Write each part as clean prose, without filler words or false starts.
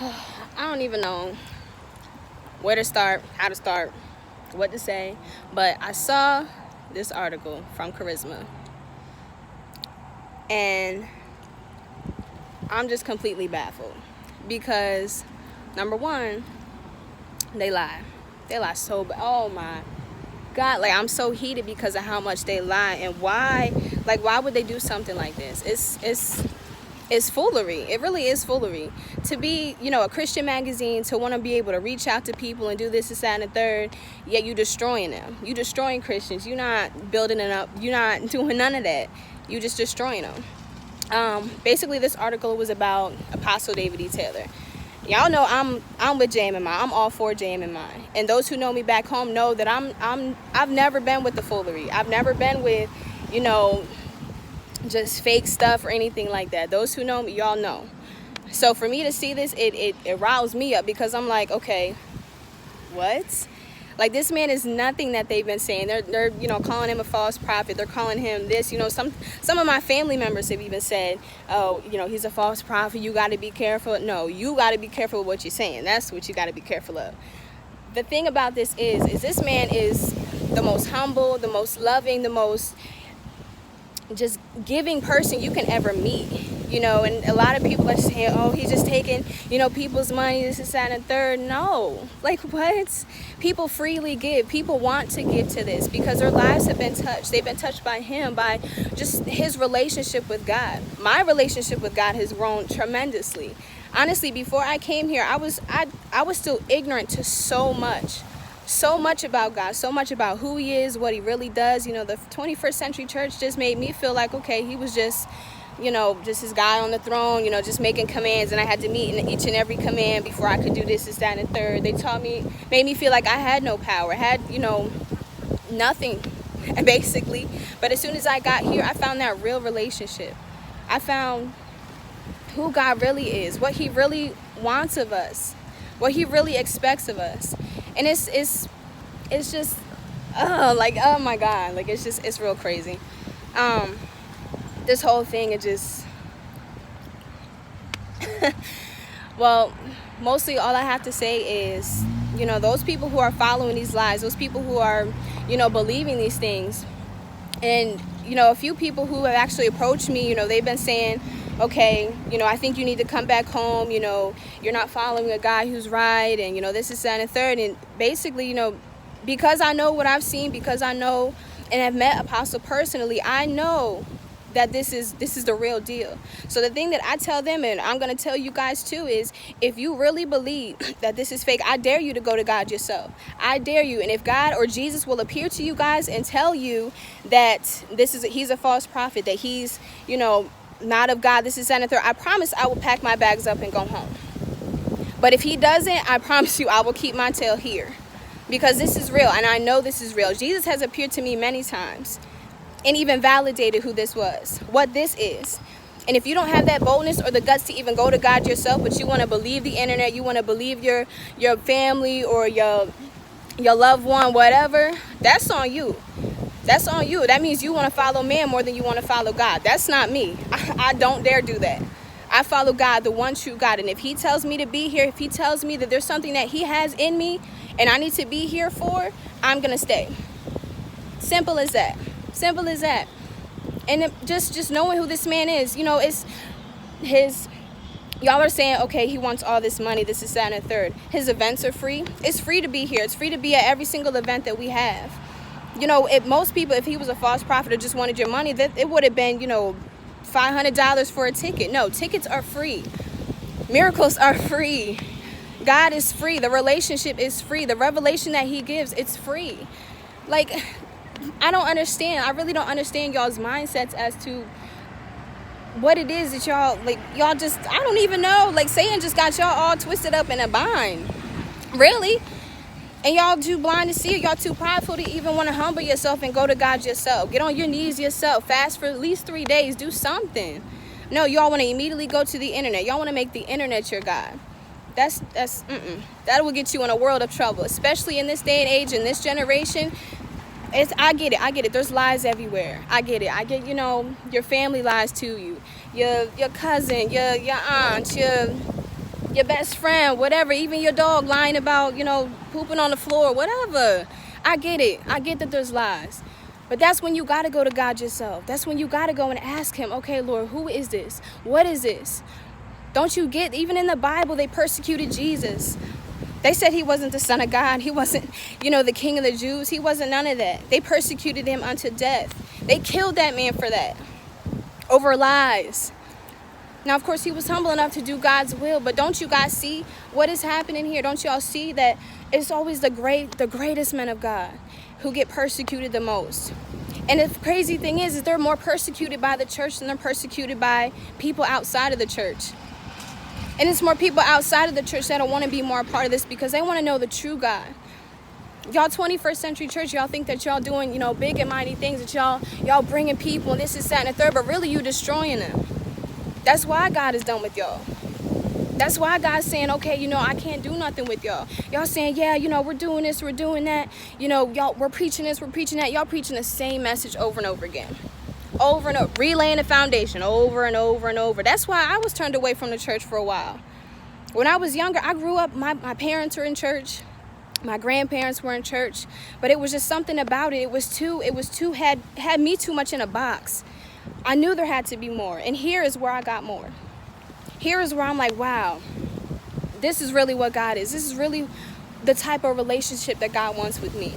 I don't even know where to start, how to start, what to say, but I saw this article from Charisma, and I'm just completely baffled because, number one, they lie. They lie so bad. Oh my God, like I'm so heated because of how much they lie and why. Like, why would they do something like this? It's foolery. It really is foolery. To be, a Christian magazine, to want to be able to reach out to people and do this, that, and the third, yet you destroying them. You destroying Christians. You're not building it up. You're not doing none of that. You just destroying them. Basically, this article was about Apostle David E. Taylor. Y'all know I'm with JMMI. I'm all for JMMI. And those who know me back home know that I've never been with the foolery. I've never been with, just fake stuff or anything like that. Those who know me, y'all know. So for me to see this, it riles me up because I'm like, okay, what? Like, this man is nothing that they've been saying. They're calling him a false prophet. They're calling him this. Some of my family members have even said, oh, he's a false prophet. You got to be careful. No, you got to be careful with what you're saying. That's what you got to be careful of. The thing about this is this man is the most humble, the most loving, the most just giving person you can ever meet, and a lot of people are saying, oh, he's just taking, people's money, this is that and third. No, like, what? People freely give. People want to give to this because their lives have been touched. They've been touched by him, by just his relationship with God. My relationship with God has grown tremendously. Honestly, before I came here, I was still ignorant to so much about God, so much about who he is, what he really does. The 21st century church just made me feel like, okay, he was just this guy on the throne, just making commands, and I had to meet in each and every command before I could do this, that, and third. They made me feel like I had no power, had, nothing, basically. But as soon as I got here, I found that real relationship. I found who God really is, what he really wants of us, what he really expects of us. And it's just, oh my God, like, it's real crazy. This whole thing, it just, well, mostly all I have to say is, those people who are following these lies, those people who are, believing these things, and, a few people who have actually approached me, they've been saying, okay, I think you need to come back home, you're not following a guy who's right, and, this is that and third, and basically, because I know what I've seen, because I know and have met Apostle personally, I know that this is the real deal. So the thing that I tell them, and I'm going to tell you guys too, is if you really believe that this is fake, I dare you to go to God yourself. I dare you. And if God or Jesus will appear to you guys and tell you that he's a false prophet, that he's, not of God, this is that and third, I promise I will pack my bags up and go home. But if he doesn't, I promise you I will keep my tail here, because this is real, and I know this is real. Jesus has appeared to me many times and even validated who this was, what this is. And if you don't have that boldness or the guts to even go to God yourself, but you want to believe the internet, you want to believe your family or your loved one, whatever, that's on you. That's on you. That means you want to follow man more than you want to follow God. That's not me. I don't dare do that. I follow God, the one true God. And if he tells me to be here, if he tells me that there's something that he has in me and I need to be here for, I'm going to stay. Simple as that. Simple as that. And just knowing who this man is, it's his, y'all are saying, okay, he wants all this money, this is that and the third. His events are free. It's free to be here. It's free to be at every single event that we have. If most people, if he was a false prophet or just wanted your money, that it would have been, $500 for a ticket. No, tickets are free. Miracles are free. God is free. The relationship is free. The revelation that he gives, it's free. Like, I don't understand. I really don't understand y'all's mindsets as to what it is that y'all just, I don't even know. Like, Satan just got y'all all twisted up in a bind. Really? And y'all too blind to see it. Y'all too prideful to even want to humble yourself and go to God yourself. Get on your knees yourself. Fast for at least 3 days. Do something. No, y'all want to immediately go to the internet. Y'all want to make the internet your God. That will get you in a world of trouble, especially in this day and age, in this generation. I get it. There's lies everywhere. I get it. I get, your family lies to you. Your cousin, your aunt, your best friend, whatever, even your dog lying about, pooping on the floor, whatever. I get it. I get that there's lies. But that's when you got to go to God yourself. That's when you got to go and ask him, okay, Lord, who is this? What is this? Don't you get, even in the Bible, they persecuted Jesus. They said he wasn't the Son of God. He wasn't, the King of the Jews. He wasn't none of that. They persecuted him unto death. They killed that man for that, over lies. Now, of course, he was humble enough to do God's will, but don't you guys see what is happening here? Don't y'all see that it's always the greatest men of God who get persecuted the most? And the crazy thing is they're more persecuted by the church than they're persecuted by people outside of the church. And it's more people outside of the church that don't want to be more a part of this because they want to know the true God. Y'all 21st century church, y'all think that y'all doing, big and mighty things, that y'all bringing people and this is that and the third, but really you destroying them. That's why God is done with y'all. That's why God's saying, okay, I can't do nothing with y'all. Y'all saying, yeah, we're doing this, we're doing that. Y'all, we're preaching this, we're preaching that. Y'all preaching the same message over and over again. Over and over, relaying the foundation over and over and over. That's why I was turned away from the church for a while. When I was younger, I grew up, my parents were in church. My grandparents were in church. But it was just something about it. Had me too much in a box. I knew there had to be more. And here is where I got more. Here is where I'm like, wow, this is really what God is. This is really the type of relationship that God wants with me.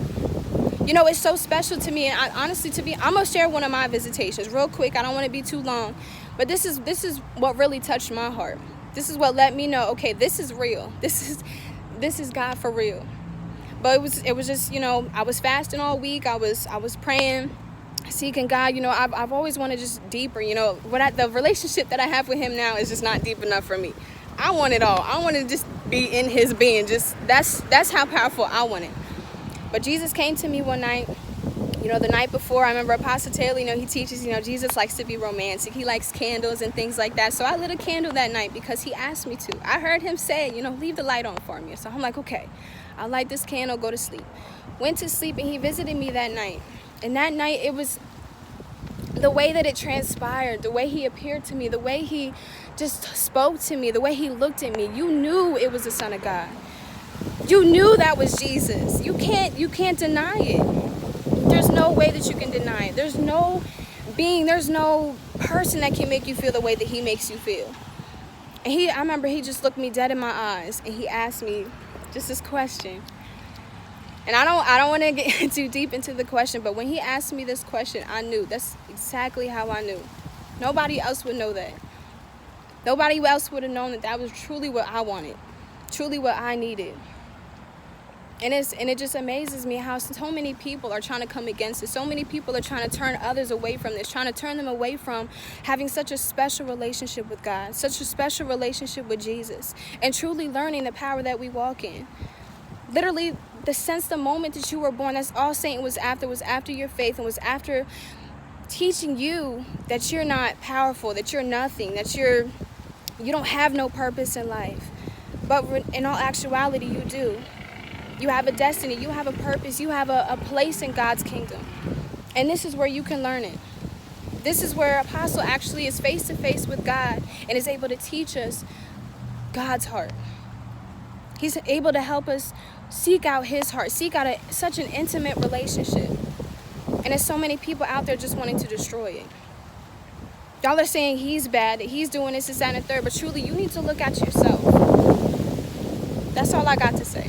It's so special to me. And I'm going to share one of my visitations real quick. I don't want to be too long. But this is what really touched my heart. This is what let me know, okay, this is real. This is God for real. But it was just, I was fasting all week. I was praying, seeking God. I've always wanted just deeper. The relationship that I have with him now is just not deep enough for me. I want it all. I want to just be in his being. Just that's how powerful I want it. But Jesus came to me one night, the night before. I remember Apostle Taylor, he teaches, Jesus likes to be romantic. He likes candles and things like that. So I lit a candle that night because he asked me to. I heard him say, leave the light on for me. So I'm like, okay, I'll light this candle, go to sleep. Went to sleep and he visited me that night. And that night, it was the way that it transpired, the way he appeared to me, the way he just spoke to me, the way he looked at me. You knew it was the Son of God. You knew that was Jesus. You can't deny it. There's no way that you can deny it. There's no person that can make you feel the way that he makes you feel. And I remember he just looked me dead in my eyes and he asked me just this question. And I don't want to get too deep into the question, but when he asked me this question, I knew. That's exactly how I knew. Nobody else would know that. Nobody else would have known that was truly what I wanted, truly what I needed. And it just amazes me how so many people are trying to come against it. So many people are trying to turn others away from this, trying to turn them away from having such a special relationship with God, such a special relationship with Jesus, and truly learning the power that we walk in. Literally, the moment that you were born, that's all Satan was after your faith, and was after teaching you that you're not powerful, that you're nothing, that you don't have no purpose in life. But in all actuality, you do. You have a destiny, you have a purpose, you have a place in God's kingdom. And this is where you can learn it. This is where Apostle actually is face to face with God and is able to teach us God's heart. He's able to help us seek out his heart, seek out such an intimate relationship. And there's so many people out there just wanting to destroy it. Y'all are saying he's bad, that he's doing this, that, and the third, but truly you need to look at yourself. That's all I got to say.